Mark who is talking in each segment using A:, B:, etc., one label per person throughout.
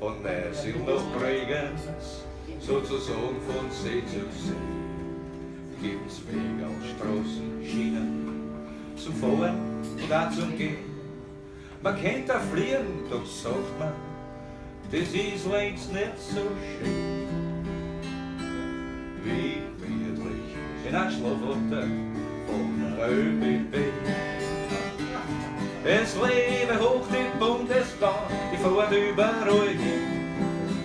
A: und Näschen noch Bregenz, sozusagen von See zu See. Gibt's Wege auf Straßen, Schienen, zum Fahren und auch zum Gehen. Man kennt da fliehen, doch sagt man, das ist längst nicht so schön. Wie friedlich in ein Schlafwater von der ÖBB. Es lebe hoch die Bundesbahn, die fährt überall hin.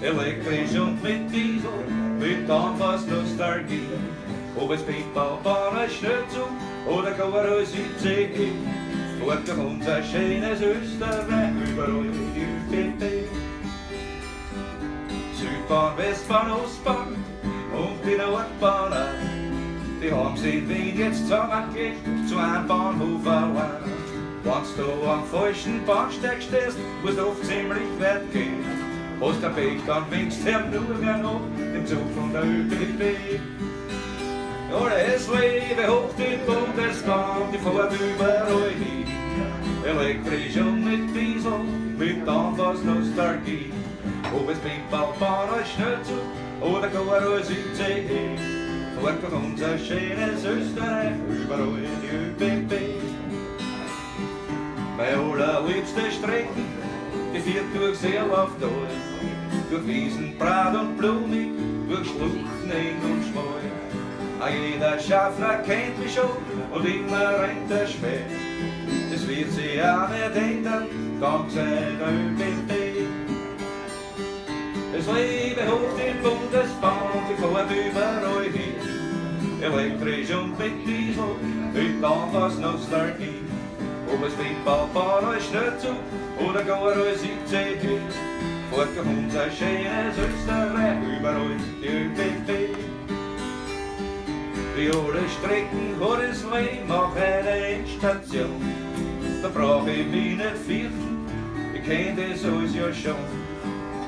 A: Elektrisch und mit Diesel, mit Anfass Nostalgie. Ob es Pitballbahn, ein Schnellzug oder gar ein ICE. Fährt durch unser schönes Österreich überall die ÖBB. Südbahn, Westbahn, Ostbahn und die Nordbahn auch. Die haben sich Wien jetzt zusammengelegt zu einem Bahnhof allein. Wenn du am falschen Bahnsteig stehst, musst du oft ziemlich weit gehen. Hast der Pech, dann winkst du nur gern ab, den Zug von der ÖBB. Ja, es lebe hoch die Bundesbahn, die fährt überall hin. Elektrisch und mit Diesel, mit Anfass Nostalgie. Ob es Pitballbahn, ein Schnellzug oder gar ein ICE. Fährt durch unser schönes Österreich überall die ÖBB. Bei allerliebsten Strecken, die führt durch Seelauftal, durch Wiesen, Brat und blumig, durch Schluchten eng und schmal. Auch jeder Schaffner kennt mich schon und immer rennt er schwer. Das wird sich auch nicht ändern, dank seiner ÖBB. Es lebe hoch die Bundesbahn, die fährt überall hin. Elektrisch und mit Diesel, mit Anfass Nostalgie. Ob es Pitballbahn, ein Schnellzug oder gar ein ICE. Fährt durch unser schönes Österreich überall die ÖBB. Wie alle Strecken hat das Leben auch eine Endstation. Da brauch ich mich nicht fürchten, ich kenn das alles ja schon.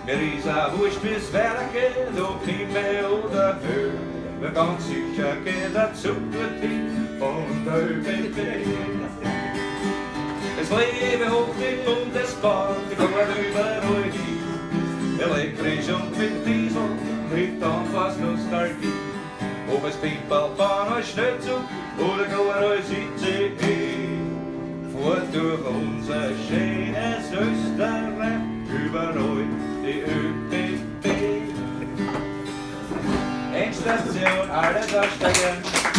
A: Mir ist auch wurscht, wie's weitergeht, ob Himmel oder Höhe. Mir ganz sicher geht der Zug dorthin von der ÖBB. Es lebe hoch die Bundesbahn, die fährt überall hin. Elektrisch und mit Diesel, mit Anfass Nostalgie. Ob es Pitballbahn, ein Schnellzug oder gar ein ICE. Fährt durch unser schönes Österreich überall die ÖBB. Endstation, alles aussteigen.